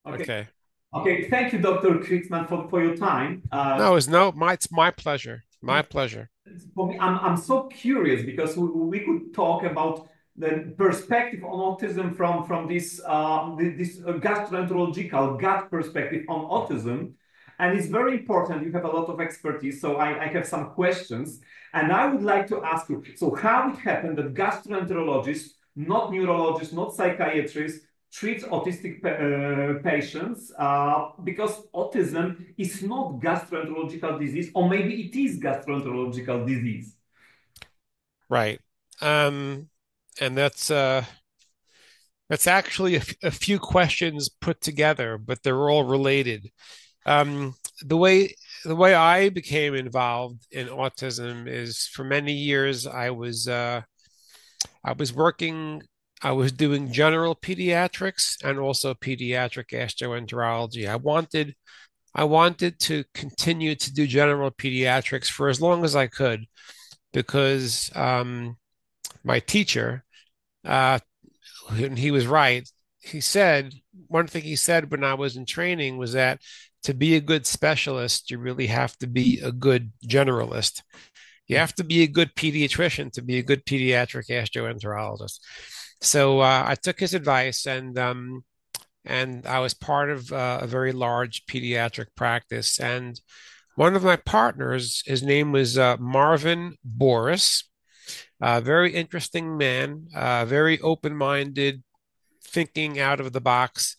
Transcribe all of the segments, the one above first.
Okay. Okay. Okay. Thank you, Dr. Krigsman, for your time. No, it's my pleasure. My pleasure. For me, I'm so curious because we could talk about the perspective on autism from this gastroenterological gut perspective on autism, and it's very important. You have a lot of expertise, so I have some questions, and I would like to ask you. So, how it happened that gastroenterologists, not neurologists, not psychiatrists, treats autistic patients because autism is not gastroenterological disease, or maybe it is gastroenterological disease. Right. Um, and that's actually a few questions put together, but they're all related. Um, the way the way I became involved in autism is for many years I was working I was doing general pediatrics and also pediatric gastroenterology. I wanted to continue to do general pediatrics for as long as I could because my teacher, uh, and he was right. He said one thing he said when I was in training was that to be a good specialist, you really have to be a good generalist. You have to be a good pediatrician to be a good pediatric gastroenterologist. So I took his advice, and I was part of a very large pediatric practice. And one of my partners, his name was Marvin Boris, a very interesting man, very open-minded, thinking out of the box.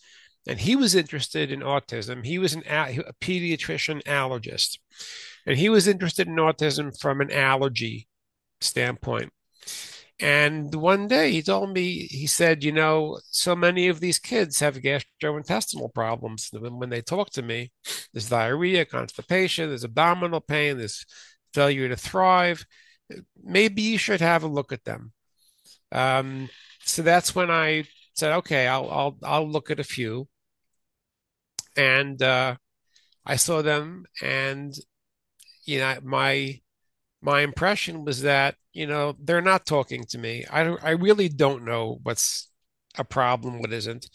And he was interested in autism. He was a pediatrician allergist, and he was interested in autism from an allergy standpoint. And one day he told me, he said, so many of these kids have gastrointestinal problems. When they talk to me, there's diarrhea, constipation, there's abdominal pain, there's failure to thrive. Maybe you should have a look at them. Um, so that's when I said, okay, I'll look at a few. And I saw them, and my impression was that, they're not talking to me. I really don't know what's a problem, what isn't.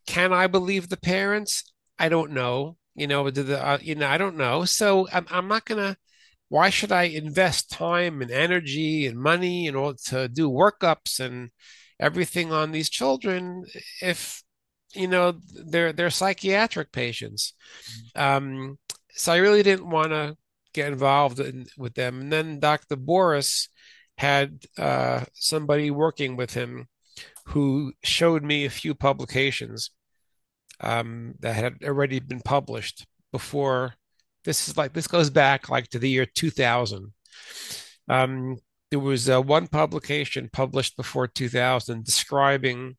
Can I believe the parents? I don't know. I don't know. So I'm not gonna. Why should I invest time and energy and money in order to do workups and everything on these children if they're psychiatric patients? Um, so I really didn't want to get involved with them. And then Dr. Boris had somebody working with him who showed me a few publications that had already been published before. This goes back like to the year 2000. Um, there was one publication published before 2000 describing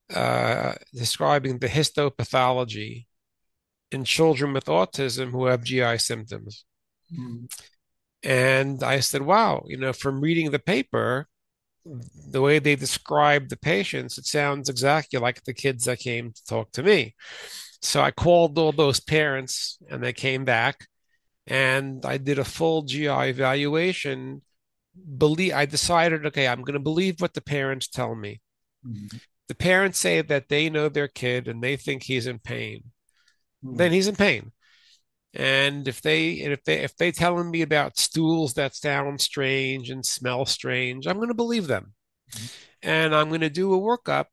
the histopathology in children with autism who have GI symptoms. Mm. And I said, wow, from reading the paper, the way they describe the patients, it sounds exactly like the kids that came to talk to me. So I called all those parents and they came back, and I did a full GI evaluation. I decided, okay, I'm going to believe what the parents tell me. Mm. The parents say that they know their kid and they think he's in pain. Mm. Then he's in pain. And if they telling me about stools that sound strange and smell strange, I'm going to believe them, and I'm going to do a workup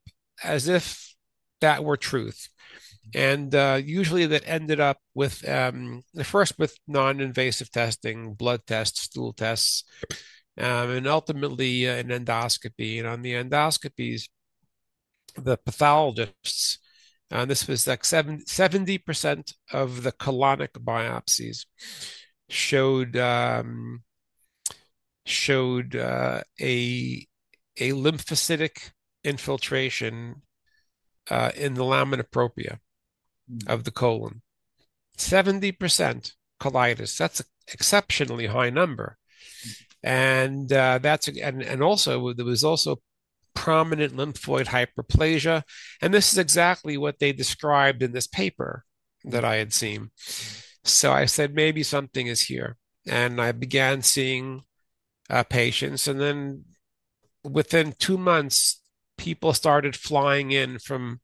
as if that were truth. And usually that ended up with the first with non-invasive testing, blood tests, stool tests, and ultimately an endoscopy. And on the endoscopies, the pathologists, and this was like 70% of the colonic biopsies showed a lymphocytic infiltration in the lamina propria Mm. of the colon. 70% colitis. That's an exceptionally high number. And also there was also prominent lymphoid hyperplasia. And this is exactly what they described in this paper that I had seen. So I said, maybe something is here. And I began seeing patients. And then within 2 months, people started flying in from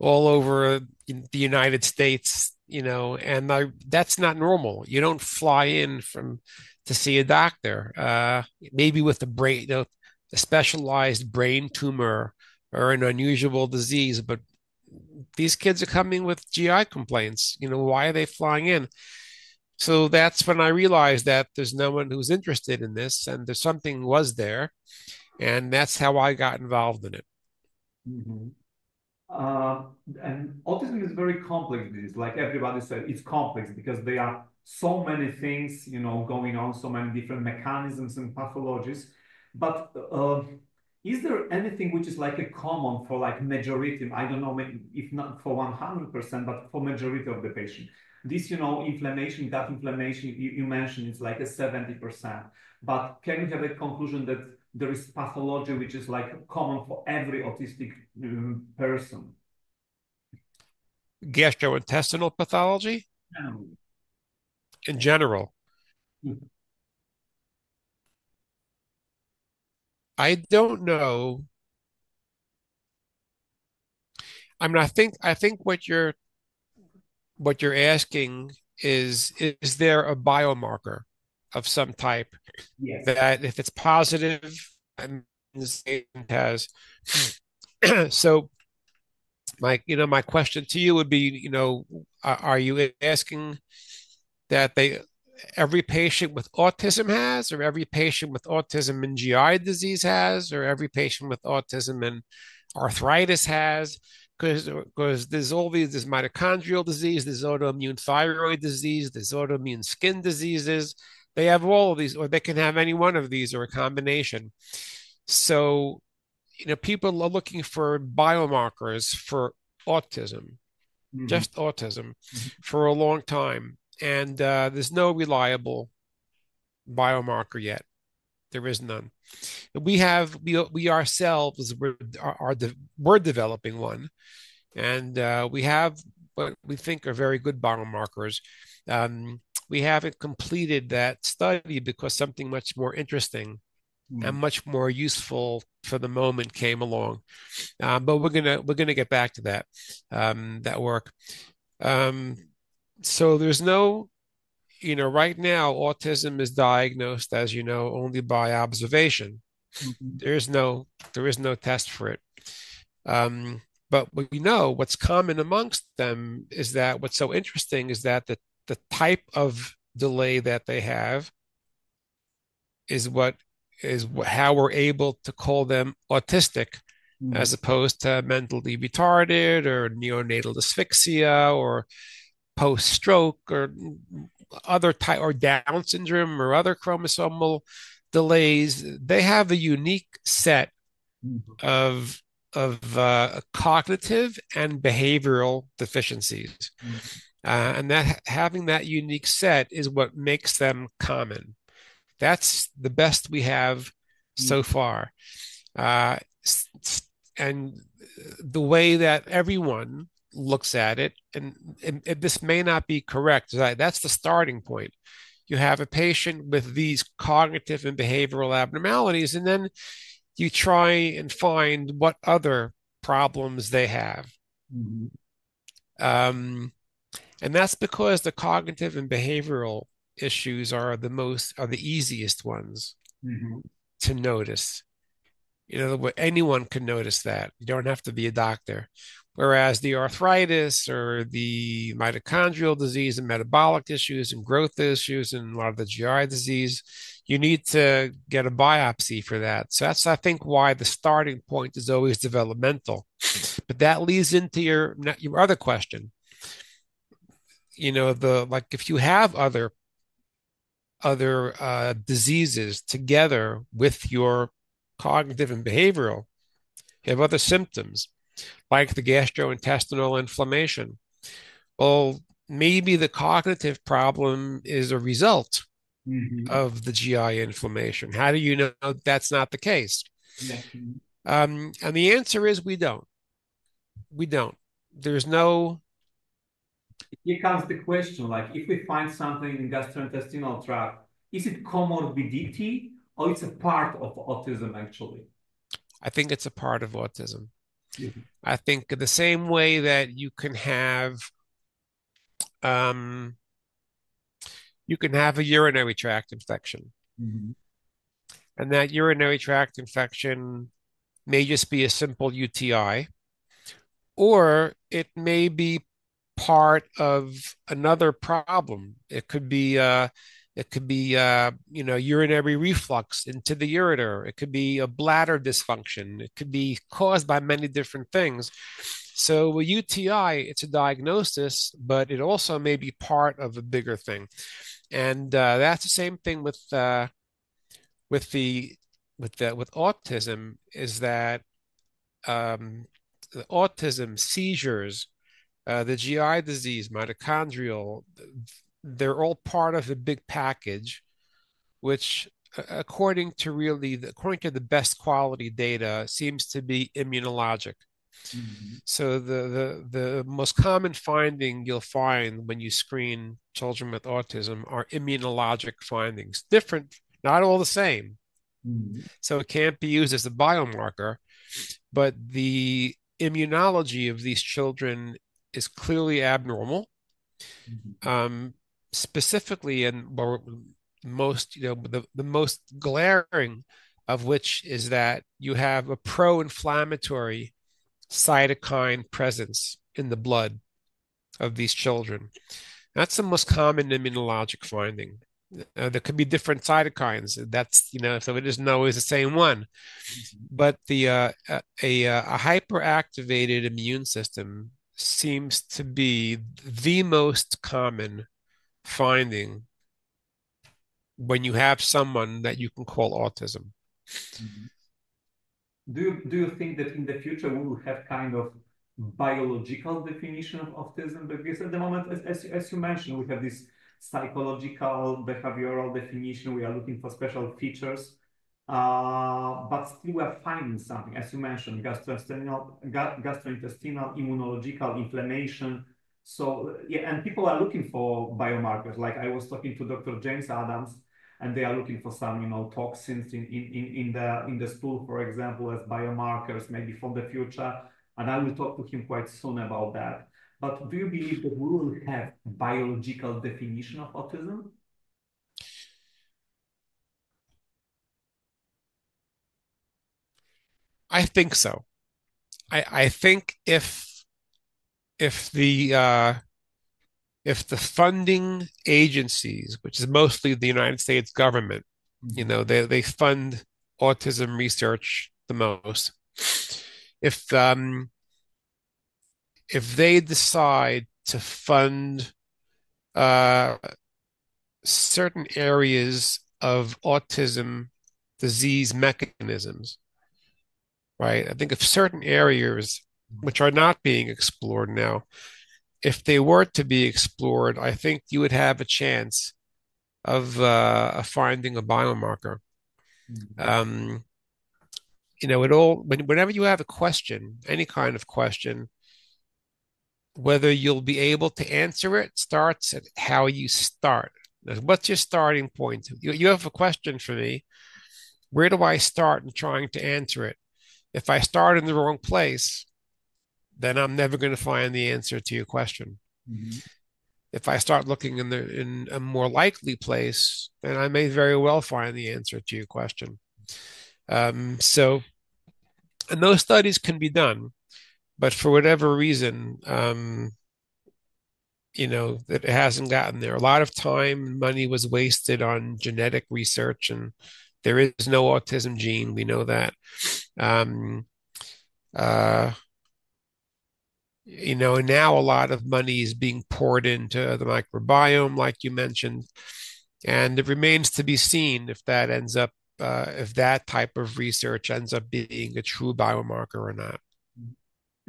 all over the United States, and that's not normal. You don't fly in from to see a doctor, maybe with a brain, a specialized brain tumor or an unusual disease, but these kids are coming with GI complaints. Why are they flying in? So that's when I realized that there's no one who's interested in this, and there's something was there, and that's how I got involved in it. Mhm. Uh, and autism is very complex disease. Like everybody said, it's complex because there are so many things, going on, so many different mechanisms and pathologies. But is there anything which is like a common for like majority? I don't know, maybe if not for 100%, but for majority of the patient. This, inflammation, gut inflammation, you mentioned it's like a 70%. But can you have a conclusion that there is pathology which is like common for every autistic person? Gastrointestinal pathology Um, in general. I don't know. I mean, I think what you're asking is there a biomarker of some type Yes. that if it's positive, that means it has. So my question to you would be, are you asking that every patient with autism has, or every patient with autism and GI disease has, or every patient with autism and arthritis has? Because there's mitochondrial disease, there's autoimmune thyroid disease, there's autoimmune skin diseases. They have all of these, or they can have any one of these, or a combination. So, people are looking for biomarkers for autism, Mhm. just autism, Mhm. for a long time. And there's no reliable biomarker yet. There is none. We ourselves we're developing one, and we have what we think are very good biomarkers. We haven't completed that study because something much more interesting and Mhm. much more useful for the moment came along. But we're gonna get back to that work. Um, so there's no, right now autism is diagnosed, as you know, only by observation. Mhm. There is no test for it. Um, but we know what's common amongst them is that what's so interesting is that the type of delay that they have how we're able to call them autistic Mhm. as opposed to mentally retarded or neonatal asphyxia or post-stroke or other type or Down syndrome or other chromosomal delays. They have a unique set Mhm. of cognitive and behavioral deficiencies. Mhm. And that having that unique set is what makes them common. That's the best we have so Mhm. far. Uh, and the way that everyone looks at it, and this may not be correct, that's the starting point. You have a patient with these cognitive and behavioral abnormalities, and then you try and find what other problems they have. Mhm. Um, and that's because the cognitive and behavioral issues are the easiest ones Mhm. to notice. Anyone can notice that. You don't have to be a doctor. Whereas the arthritis or the mitochondrial disease and metabolic issues and growth issues and a lot of the GI disease, you need to get a biopsy for that. So that's, I think, why the starting point is always developmental. But that leads into your other question. The like if you have other diseases together with your cognitive and behavioral, you have other symptoms like the gastrointestinal inflammation. Well, maybe the cognitive problem is a result Mhm. of the GI inflammation. How do you know that's not the case? Yeah. Mhm. And the answer is we don't. We don't. There's no, Here comes the question, like if we find something in gastrointestinal tract, is it comorbidity or it's a part of autism actually? I think it's a part of autism. Yeah. I think the same way that um, you can have a urinary tract infection, Mhm. and that urinary tract infection may just be a simple UTI, or it may be part of another problem. It could be urinary reflux into the ureter. It could be a bladder dysfunction. It could be caused by many different things. So a UTI, it's a diagnosis, but it also may be part of a bigger thing. And that's the same thing with the with autism is that the autism, seizures, the GI disease, mitochondrial, they're all part of a big package, which according to the best quality data seems to be immunologic. Mhm. So the most common finding you'll find when you screen children with autism are immunologic findings, different, not all the same. Mhm. So it can't be used as a biomarker, but the immunology of these children is clearly abnormal. Mhm. Um, Specifically, and well, the most glaring of which is that you have a pro-inflammatory cytokine presence in the blood of these children. That's the most common immunologic finding. There could be different cytokines. So it isn't always the same one. But a hyperactivated immune system seems to be the most common finding when you have someone that you can call autism. Mhm. Do you think that in the future we will have kind of biological definition of autism? Because at the moment, as you mentioned, we have this psychological, behavioral definition. We are looking for special features, but still we are finding something, as you mentioned, gastrointestinal, immunological, inflammation. So yeah, and people are looking for biomarkers. Like I was talking to Dr. James Adams, and they are looking for some, toxins in the stool, for example, as biomarkers, maybe for the future. And I will talk to him quite soon about that. But do you believe that we will have biological definition of autism? I think so. I think if the uh, if the funding agencies, which is mostly the United States government, Mhm. they fund autism research the most. If if they decide to fund uh, certain areas of autism disease mechanisms, right? I think if certain areas which are not being explored now, if they were to be explored, I think you would have a chance of finding a biomarker. Mhm. Um, whenever you have a question, any kind of question, whether you'll be able to answer it starts at how you start. What's your starting point? You have a question for me. Where do I start in trying to answer it? If I start in the wrong place, then I'm never going to find the answer to your question. Mhm. If I start looking in a more likely place, then I may very well find the answer to your question. So, and those studies can be done, but for whatever reason, that it hasn't gotten there. A lot of time and money was wasted on genetic research, and there is no autism gene. We know that. Um, uh, and now a lot of money is being poured into the microbiome, like you mentioned, and it remains to be seen if that type of research ends up being a true biomarker or not.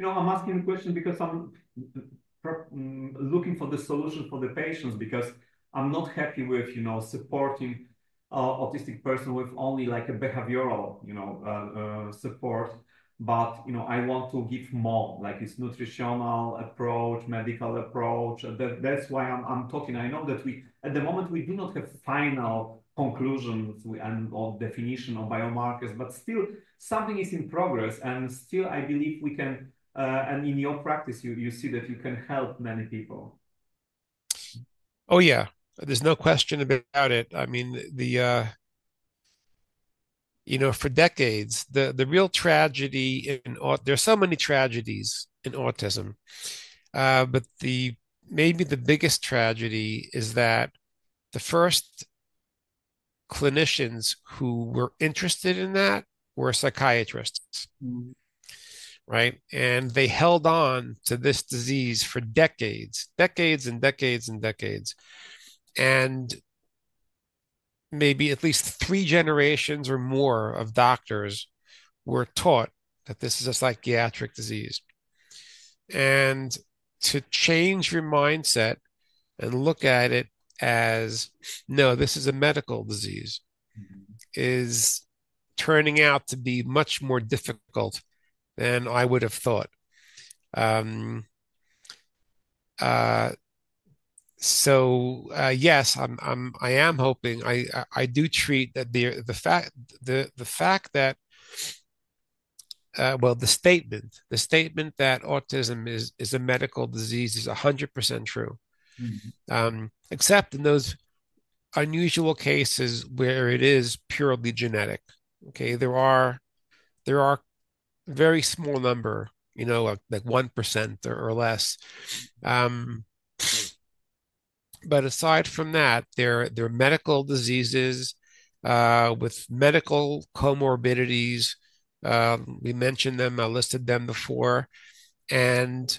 I'm asking the question because I'm looking for the solution for the patients because I'm not happy with, supporting autistic person with only like a behavioral, support. But, I want to give more, like it's nutritional approach, medical approach. That's why I'm talking. I know that at the moment, we do not have final conclusions and of definition of biomarkers, but still something is in progress, and still I believe we can, and in your practice, you see that you can help many people. Oh yeah, there's no question about it. I mean, for decades, the real tragedy there's so many tragedies in autism, but maybe the biggest tragedy is that the first clinicians who were interested in that were psychiatrists, right? And they held on to this disease for decades, decades and decades and decades. And maybe at least 3 generations or more of doctors were taught that this is a psychiatric disease. And to change your mindset and look at it as, no, this is a medical disease, is turning out to be much more difficult than I would have thought. Yes, I am hoping. I do treat that the fact that the statement that autism is a medical disease is 100% true. Except in those unusual cases where it is purely genetic. Okay, there are very small number, like 1% or less. But aside from that, there are medical diseases with medical comorbidities. We mentioned them, I listed them before, and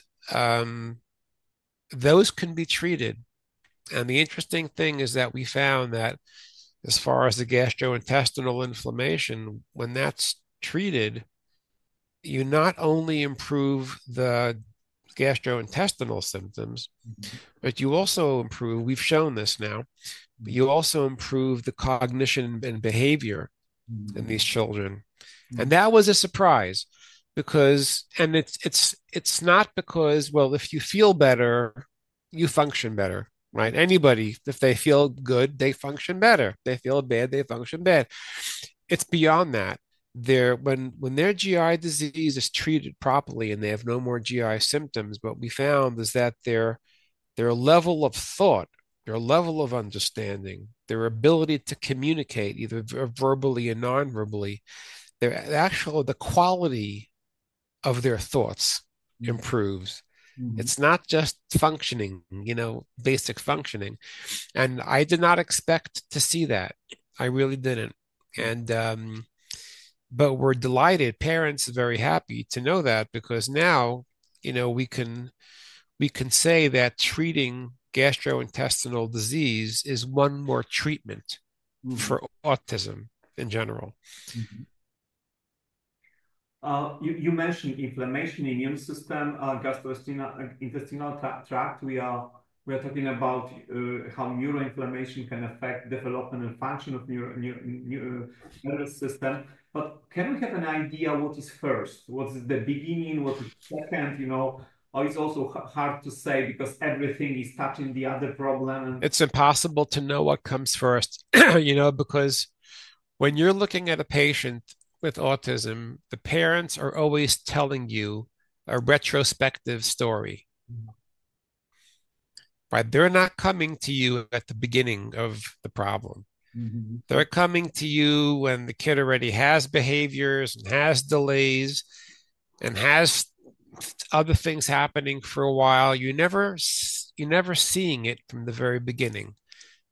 those can be treated. And the interesting thing is that we found that as far as the gastrointestinal inflammation, when that's treated, you not only improve the gastrointestinal symptoms, but you also improve, we've shown this now, but you also improve the cognition and behavior in these children. And that was a surprise because, and it's not because, well, if you feel better, you function better, right? Anybody, if they feel good, they function better. If they feel bad, they function bad. It's beyond that. When their GI disease is treated properly and they have no more GI symptoms, what we found is that their level of thought, their level of understanding, their ability to communicate either verbally and non-verbally, the quality of their thoughts improves. It's not just functioning, basic functioning. And I did not expect to see that. I really didn't. And but we're delighted. Parents are very happy to know that because now, we can say that treating gastrointestinal disease is one more treatment for autism in general. You mentioned inflammation, immune system, gastrointestinal tract. We are talking about how neuroinflammation can affect development and function of nervous system. But can we have an idea what is first? What is the beginning? What is second? Or it's also hard to say because everything is touching the other problem. It's impossible to know what comes first, because when you're looking at a patient with autism, the parents are always telling you a retrospective story. Right? They're not coming to you at the beginning of the problem. They're coming to you when the kid already has behaviors and has delays and has other things happening for a while. You're never seeing it from the very beginning.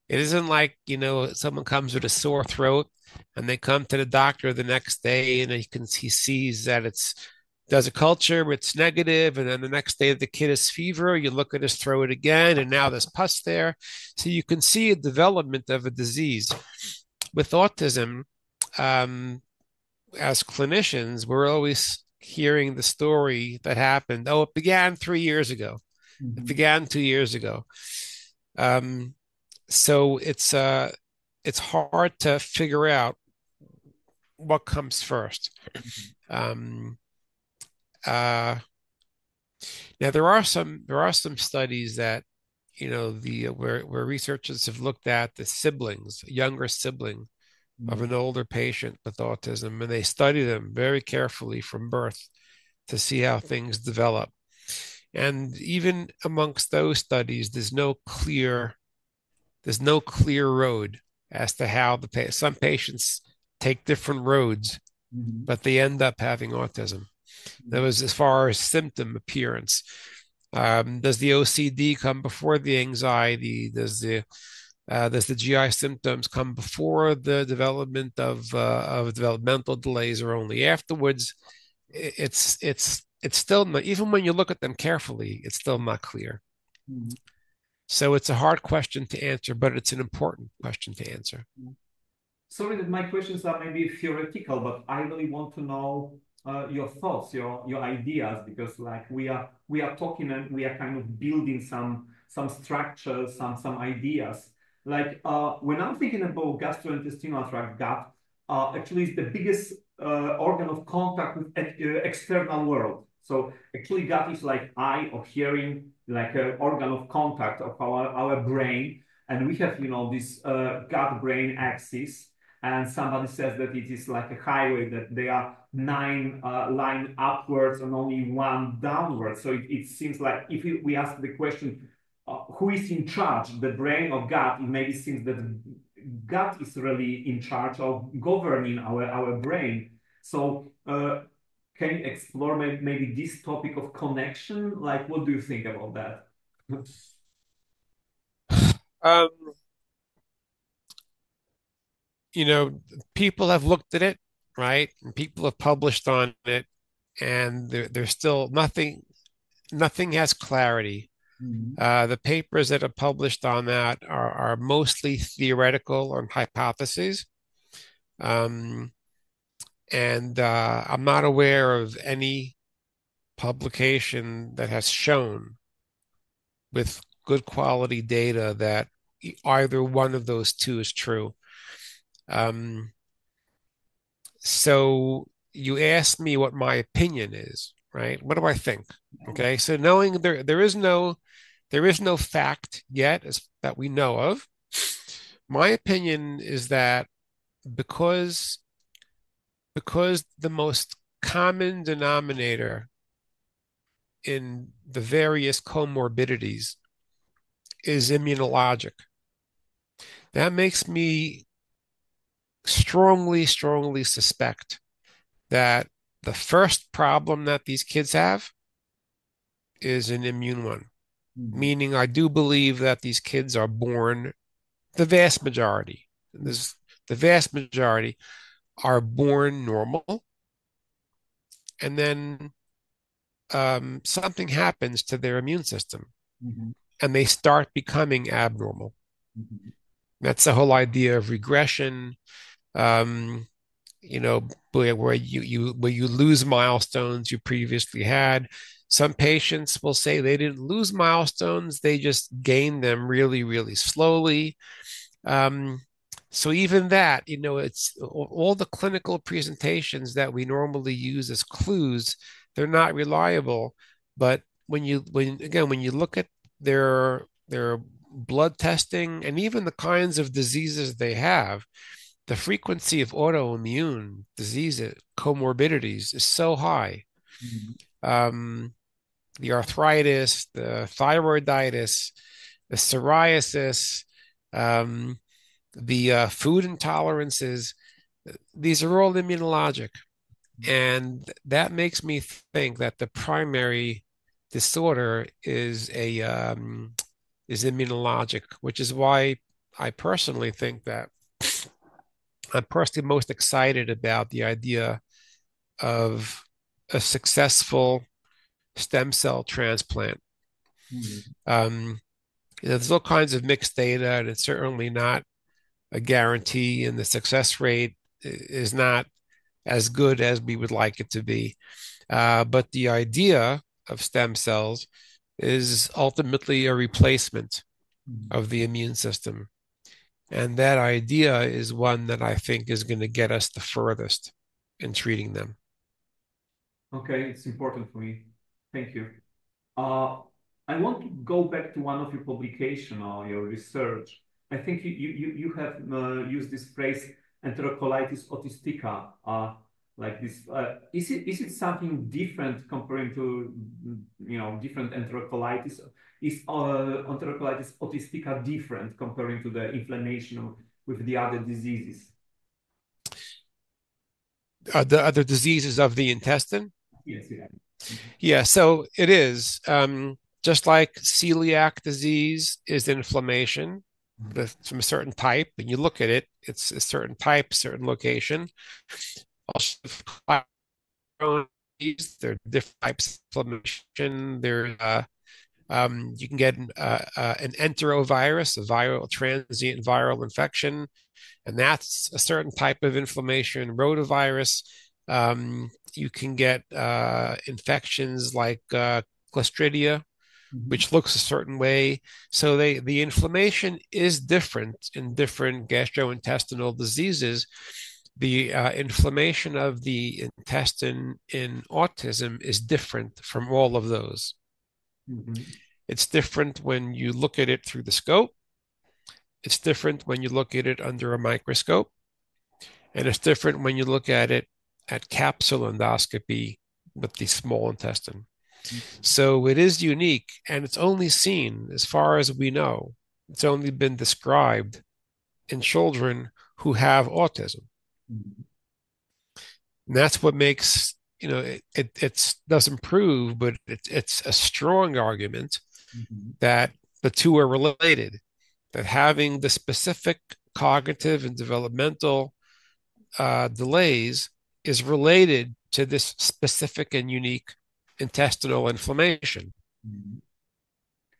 It isn't like, someone comes with a sore throat and they come to the doctor the next day and he sees that does a culture, it's negative, and then the next day the kid has fever, you look at his throat again, and now there's pus there. So you can see a development of a disease. With autism, as clinicians, we're always hearing the story that happened. Oh, it began 3 years ago. It began 2 years ago. So it's hard to figure out what comes first. Now there are some studies that where researchers have looked at the siblings, a younger sibling of an older patient with autism, and they study them very carefully from birth to see how things develop. And even amongst those studies, there's no clear road as to how some patients take different roads, but they end up having autism. That was as far as symptom appearance. Does the OCD come before the anxiety? Does the GI symptoms come before the development of developmental delays or only afterwards? It's still not, even when you look at them carefully, it's still not clear. Mm-hmm. So it's a hard question to answer, but it's an important question to answer. Sorry that my questions are maybe theoretical, but I really want to know your thoughts, your ideas, because like we are talking and we are kind of building some structures, some ideas. Like when I'm thinking about gastrointestinal tract, gut actually is the biggest organ of contact with external world. So actually gut is like eye or hearing, like an organ of contact of our brain. And we have, this gut-brain axis. And somebody says that it is like a highway, that there are 9 line upwards and only 1 downwards. So it seems like if we ask the question, who is in charge, the brain or gut, it maybe seems that gut is really in charge of governing our brain. So can you explore maybe this topic of connection? Like, what do you think about that? Um, People have looked at it, right? And people have published on it, and there's still nothing has clarity. The papers that are published on that are mostly theoretical and hypotheses. And I'm not aware of any publication that has shown with good quality data that either one of those two is true. So you asked me what my opinion is, right? What do I think? Okay, so knowing there is no fact yet that we know of, my opinion is that because the most common denominator in the various comorbidities is immunologic, that makes me strongly suspect that the first problem that these kids have is an immune one. Meaning I do believe that these kids are born, the vast majority are born normal, and then something happens to their immune system, and they start becoming abnormal. That's the whole idea of regression. Where you lose milestones you previously had. Some patients will say they didn't lose milestones, they just gained them really, really slowly. So even that, it's all the clinical presentations that we normally use as clues, they're not reliable. But when you look at their blood testing and even the kinds of diseases they have, the frequency of autoimmune diseases, comorbidities is so high. The arthritis, the thyroiditis, the psoriasis, the food intolerances, these are all immunologic. And that makes me think that the primary disorder is immunologic, which is why I personally think that I'm personally most excited about the idea of a successful stem cell transplant. There's all kinds of mixed data, and it's certainly not a guarantee, and the success rate is not as good as we would like it to be. But the idea of stem cells is ultimately a replacement of the immune system. And that idea is one that I think is going to get us the furthest in treating them. Okay, it's important for me. Thank you. I want to go back to one of your publication or your research. I think you have used this phrase enterocolitis autistica, like this. Is it something different comparing to different enterocolitis? Is enterocolitis autistica different comparing to the inflammation with the other diseases? The other diseases of the intestine? Yes, yeah. Yeah, so it is. Just like celiac disease is inflammation from a certain type, and you look at it, it's a certain type, certain location. Also, there are different types of inflammation. You can get an enterovirus, a viral transient viral infection, and that's a certain type of inflammation. Rotavirus, you can get infections like Clostridia, which looks a certain way. So the inflammation is different in different gastrointestinal diseases. The inflammation of the intestine in autism is different from all of those. Mm-hmm. It's different when you look at it through the scope. It's different when you look at it under a microscope. And it's different when you look at it at capsule endoscopy with the small intestine. So it is unique, and it's only seen, as far as we know, it's only been described in children who have autism. Mm-hmm. And that's what makes, it doesn't prove, but it's a strong argument that the two are related, that having the specific cognitive and developmental delays is related to this specific and unique intestinal inflammation. Mm-hmm.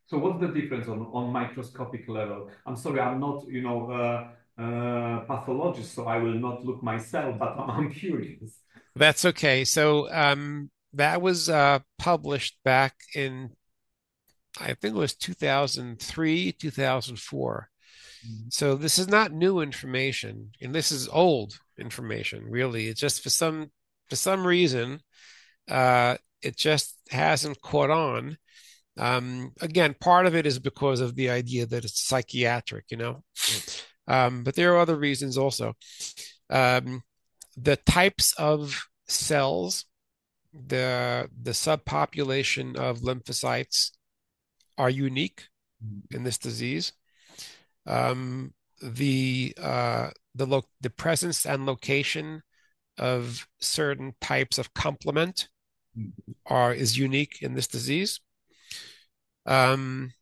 So what's the difference on microscopic level? I'm sorry, I'm not, pathologist, so I will not look myself, but I'm curious. That's okay. So that was published back in, I think it was 2003, 2004. Mm-hmm. So this is not new information, and this is old information, really. It's just for some reason, it just hasn't caught on. Again, part of it is because of the idea that it's psychiatric, but there are other reasons also. The types of cells, the subpopulation of lymphocytes are unique in this disease. The presence and location of certain types of complement is unique in this disease. And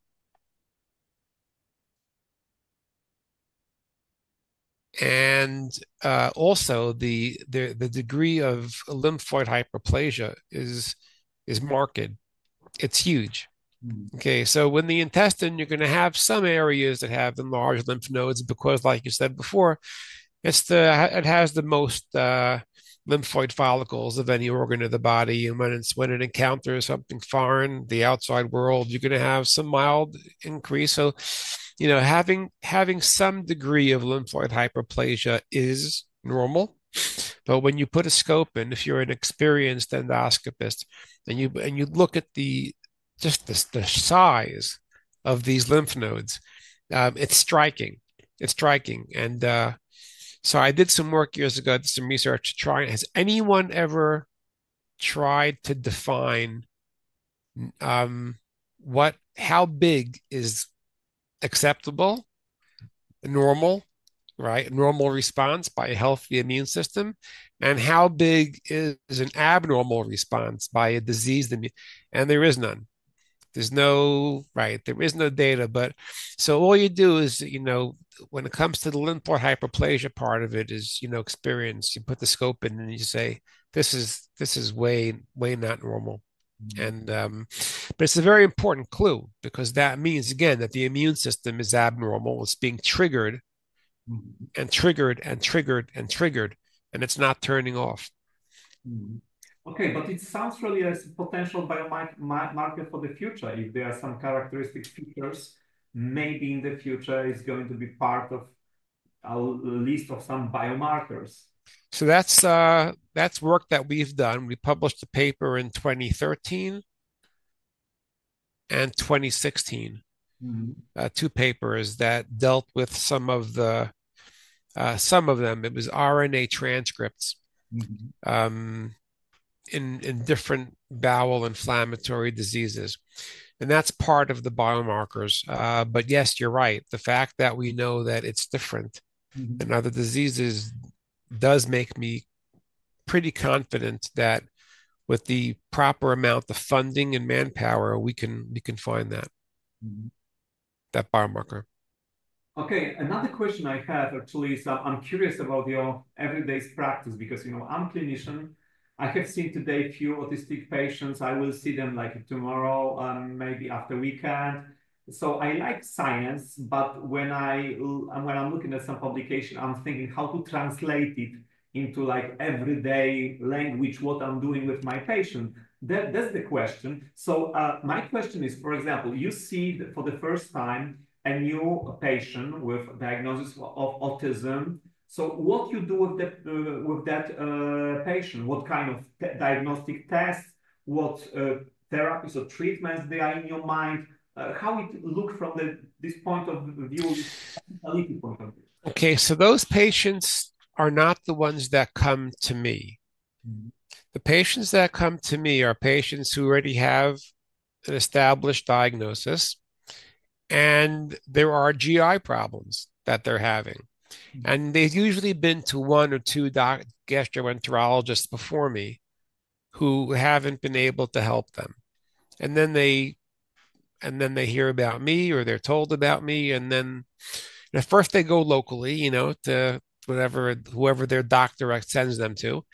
also the degree of lymphoid hyperplasia is marked. It's huge. Okay, so when the intestine, you're going to have some areas that have enlarged lymph nodes because, like you said before, it has the most lymphoid follicles of any organ of the body, and when it encounters something foreign, the outside world, you're going to have some mild increase. So, having some degree of lymphoid hyperplasia is normal. But when you put a scope in, if you're an experienced endoscopist, and you look at the size of these lymph nodes, it's striking. It's striking. And so I did some work years ago, did some research to try. Has anyone ever tried to define how big is acceptable, normal, right? Normal response by a healthy immune system, and how big is an abnormal response by a diseased immune? And there is none. There is no data, but so all you do is, when it comes to the lymphoid hyperplasia part of it is, experience. You put the scope in and you say, this is way not normal. And but it's a very important clue, because that means, again, that the immune system is abnormal. It's being triggered and triggered and triggered and triggered, and it's not turning off. Okay, but it sounds really as a potential biomarker for the future. If there are some characteristic features, maybe in the future it's going to be part of a list of some biomarkers. So that's work that we've done. We published a paper in 2013, and 2016, Mhm. two papers that dealt with some of them. It was RNA transcripts Mhm. um, in different bowel inflammatory diseases. And that's part of the biomarkers. But yes, you're right. The fact that we know that it's different Mhm. than other diseases does make me pretty confident that with the proper amount of funding and manpower, we can find Mhm. that biomarker. Okay, another question I have actually is I'm curious about your everyday practice because I'm clinician. I have seen today few autistic patients. I will see them like tomorrow, maybe after weekend. So I like science, but when I'm looking at some publication, I'm thinking how to translate it into like everyday language, what I'm doing with my patient. That's the question. So my question is, for example, you see for the first time a new patient with diagnosis of autism. So what you do with that patient? What kind of diagnostic tests? What therapies or treatments they are in your mind? How it look from this point of view, this mentality point of view? Okay, so those patients are not the ones that come to me. Mhm. The patients that come to me are patients who already have an established diagnosis and there are GI problems that they're having. And they've usually been to one or two gastroenterologists before me who haven't been able to help them. And then they hear about me or they're told about me. And then at first they go locally, to whoever their doctor sends them to.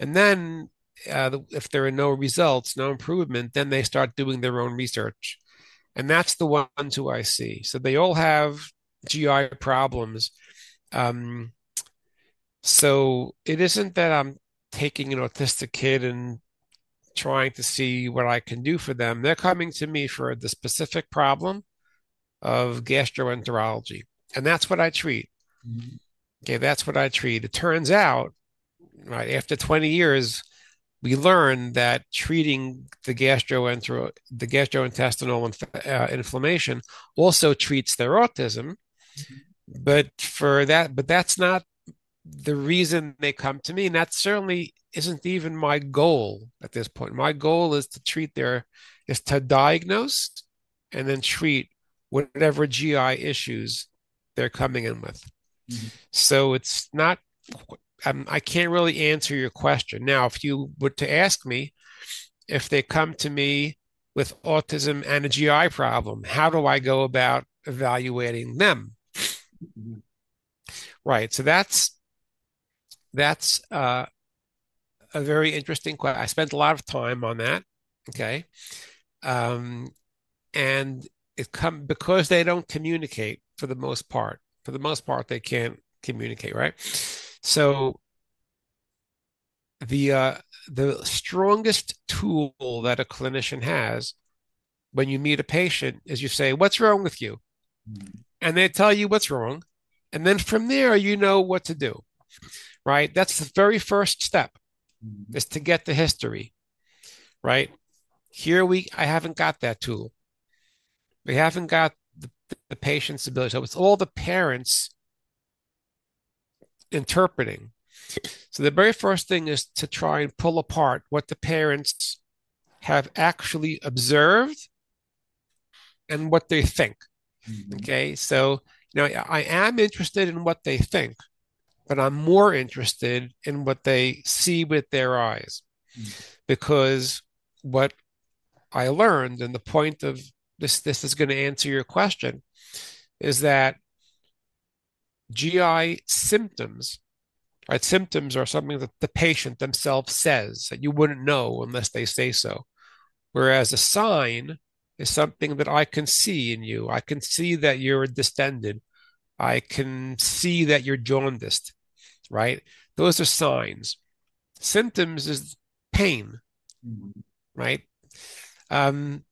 And then if there are no results, no improvement, then they start doing their own research. And that's the ones who I see. So they all have GI problems. Um, so it isn't that I'm taking an autistic kid and trying to see what I can do for them. They're coming to me for the specific problem of gastroenterology. And that's what I treat. Mhm. Okay, that's what I treat. It turns out, right, after 20 years, we learned that treating the gastrointestinal inflammation also treats their autism, but that's not the reason they come to me, and that certainly isn't even my goal at this point. My goal is to diagnose and then treat whatever GI issues they're coming in with. Mhm. So it's not, I can't really answer your question. Now, if you were to ask me if they come to me with autism and a GI problem, how do I go about evaluating them? Mhm. Right. So that's a very interesting question. I spent a lot of time on that. Okay. Um, and it come because they don't communicate for the most part. For the most part, they can't communicate, right? So the uh, the strongest tool that a clinician has when you meet a patient is you say, "What's wrong with you?" Mhm. And they tell you what's wrong, and then from there you know what to do, right? That's the very first step Mhm. is to get the history, right? I haven't got that tool. We haven't got the patient's ability. So it's all the parents interpreting. So the very first thing is to try and pull apart what the parents have actually observed and what they think. Mhm. Okay. So, I am interested in what they think, but I'm more interested in what they see with their eyes Mhm. because what I learned, and the point of this is going to answer your question, is that GI symptoms, right? Symptoms are something that the patient themselves says that you wouldn't know unless they say so. Whereas a sign is something that I can see in you. I can see that you're distended. I can see that you're jaundiced, right? Those are signs. Symptoms is pain, Mhm. right? Um,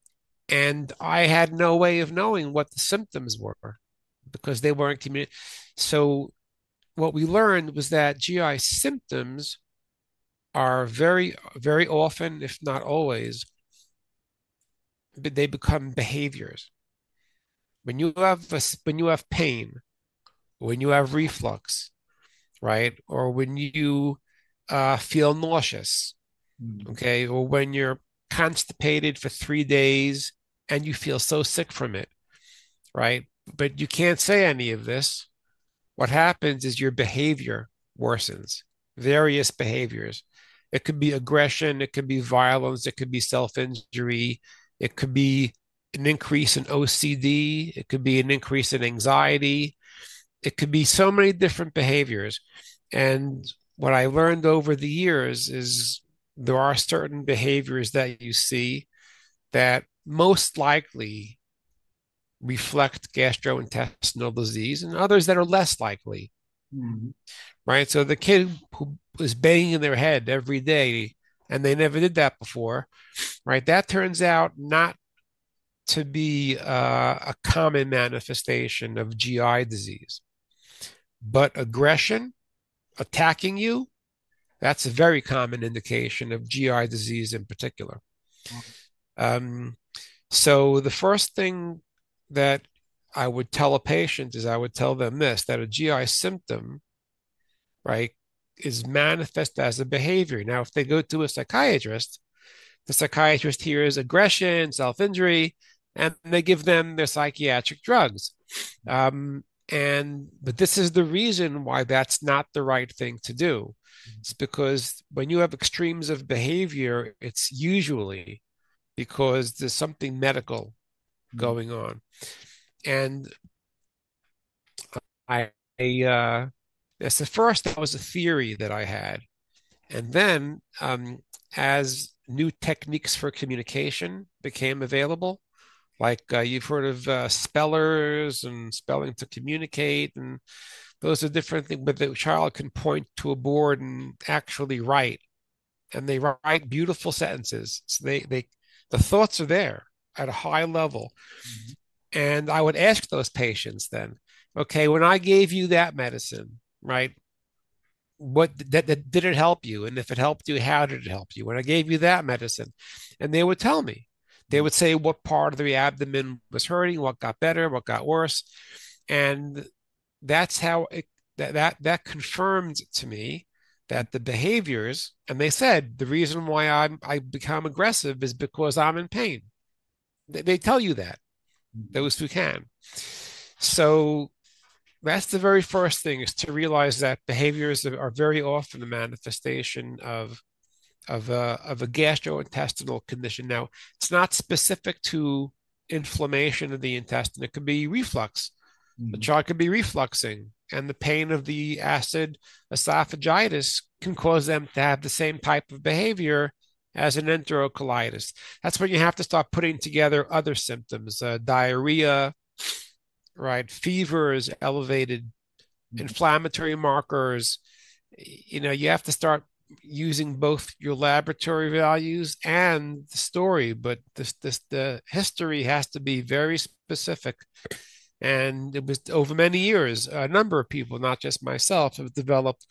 and I had no way of knowing what the symptoms were because they weren't communicated. So what we learned was that GI symptoms are very, very often, if not always, they become behaviors. When you have pain, when you have reflux, right, or when you feel nauseous, Mm. okay, or when you're constipated for 3 days and you feel so sick from it, right? But you can't say any of this. What happens is your behavior worsens, various behaviors. It could be aggression, it could be violence, it could be self-injury, it could be an increase in OCD, it could be an increase in anxiety, it could be so many different behaviors. And what I learned over the years is there are certain behaviors that you see that most likely reflect gastrointestinal disease and others that are less likely, Mm. right? So the kid who is banging their head every day and they never did that before, right? That turns out not to be a common manifestation of GI disease, but aggression, attacking you, that's a very common indication of GI disease in particular. Um, so the first thing that I would tell a patient is I would tell them this, that a GI symptom, right, is manifest as a behavior. Now, if they go to a psychiatrist, the psychiatrist hears aggression, self-injury, and they give them their psychiatric drugs. But this is the reason why that's not the right thing to do. It's because when you have extremes of behavior, it's usually because there's something medical Mm. going on. And I that's the first, that was a theory that I had. And then as new techniques for communication became available, like you've heard of spellers and spelling to communicate, and those are different things, but the child can point to a board and actually write, and they write beautiful sentences. So the thoughts are there at a high level. Mm. And I would ask those patients then, okay, when I gave you that medicine, right? That did it help you? And if it helped you, how did it help you? When I gave you that medicine, and they would tell me, they would say what part of the abdomen was hurting, what got better, what got worse, and that's how that confirmed to me that the behaviors, and they said the reason why I become aggressive is because I'm in pain. They tell you that, Mm. those who can. So that's the very first thing, is to realize that behaviors are very often a manifestation of a gastrointestinal condition. Now, it's not specific to inflammation of the intestine. It could be reflux. The Mm. child could be refluxing, and the pain of the acid esophagitis can cause them to have the same type of behavior as an enterocolitis. That's when you have to start putting together other symptoms, diarrhea, right? Fevers, elevated Mm. inflammatory markers. You know, you have to start using both your laboratory values and the story, but the history has to be very specific. And it was over many years, a number of people, not just myself, have developed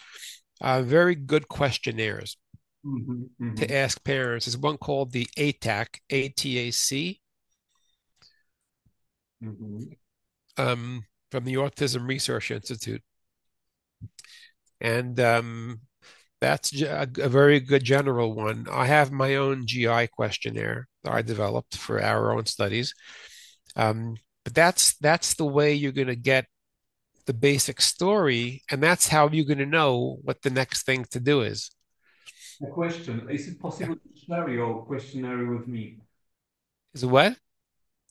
very good questionnaires Mhm, to mhm, ask parents. There's one called the ATAC, ATAC, mhm. from the Autism Research Institute. And that's a very good general one. I have my own GI questionnaire that I developed for our own studies. Um, but that's the way you're going to get the basic story, and that's how you're going to know what the next thing to do is. A question. Is it Yeah. possible to share your questionnaire with me? Is what?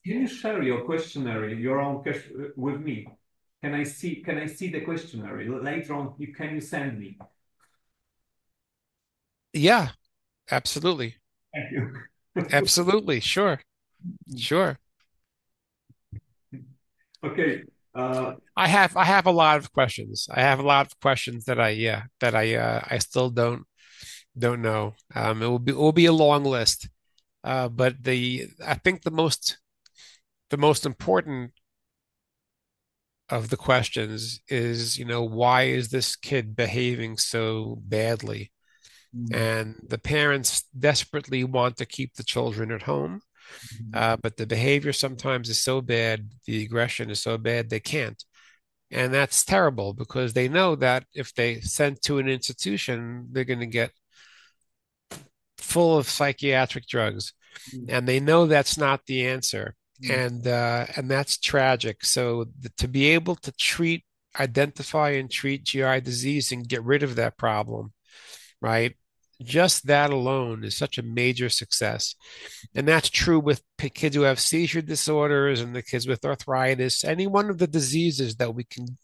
Can you share your questionnaire, your own with me? Can I see the questionnaire later on? Can you send me? Yeah, absolutely. Thank you. Absolutely. Sure. Sure. Okay. Uh, I have a lot of questions. I have a lot of questions that I still don't know. It will be a long list. But I think the most important of the questions is, you know, why is this kid behaving so badly? mm, And the parents desperately want to keep the children at home, But the behavior sometimes is so bad, the aggression is so bad, they can't. And that's terrible because they know that if they send to an institution, they're going to get full of psychiatric drugs, and they know that's not the answer, and that's tragic. So to be able to identify and treat GI disease and get rid of that problem, right? Just that alone is such a major success. And that's true with kids who have seizure disorders and the kids with arthritis, any one of the diseases that we can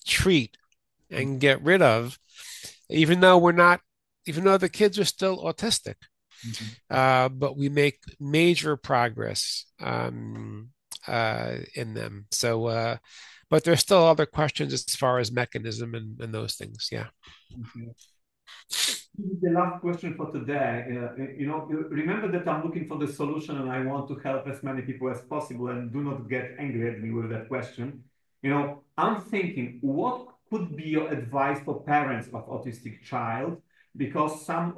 treat and get rid of, even though the kids are still autistic. But we make major progress in them. So, but there's still other questions as far as mechanism and those things. Yeah. Okay. The last question for today. Remember that I'm looking for the solution and I want to help as many people as possible, and do not get angry at me with that question. I'm thinking, what could be your advice for parents of autistic child? Because some,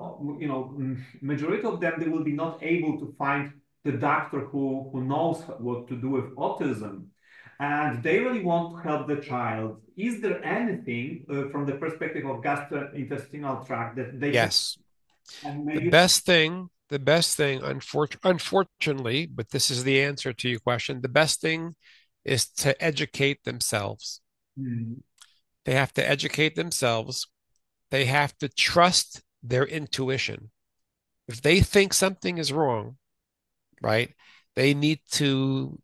majority of them, they will be not able to find the doctor who knows what to do with autism. And they really want to help the child. Is there anything from the perspective of gastrointestinal tract that they Yes. can maybe... The best thing, unfortunately, but this is the answer to your question, the best thing is to educate themselves. They have to educate themselves. They have to trust their intuition. If they think something is wrong, right, they need to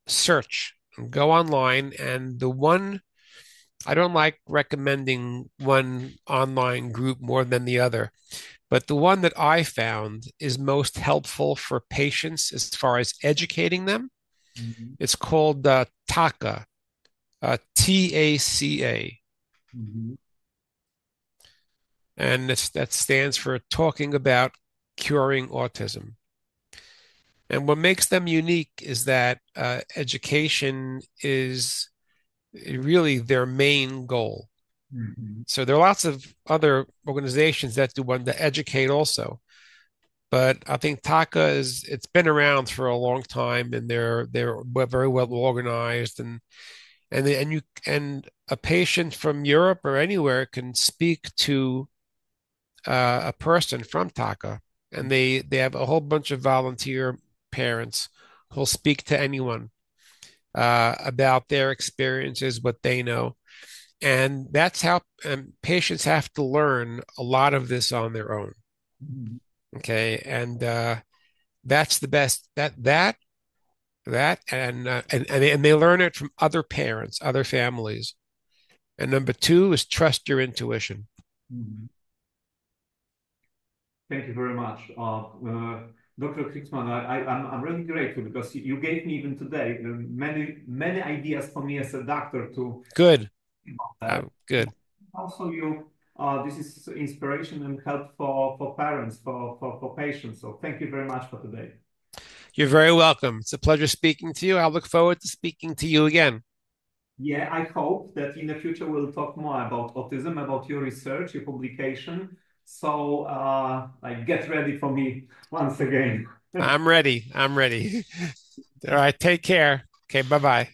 search and go online. And I don't like recommending one online group more than the other, but the one that I found is most helpful for patients as far as educating them. It's called TACA, TACA. And that stands for Talking About Curing Autism. And what makes them unique is that education is really their main goal. So there are lots of other organizations that do want to educate also. But I think TACA it's been around for a long time, and they're very well organized, and a patient from Europe or anywhere can speak to a person from TACA, and they have a whole bunch of volunteer parents who'll speak to anyone about their experiences, what they know. And that's how patients have to learn a lot of this on their own. Okay. And that's the best and they learn it from other parents, other families. And number two is trust your intuition. Thank you very much. Dr. Krigsman, I'm really grateful because you gave me even today many ideas for me as a doctor to... Good. Good. Also, this is inspiration and help for parents, for patients. So thank you very much for today. You're very welcome. It's a pleasure speaking to you. I look forward to speaking to you again. Yeah, I hope that in the future we'll talk more about autism, about your research, your publication. So get ready for me once again. I'm ready. All right. Take care. Okay. Bye-bye.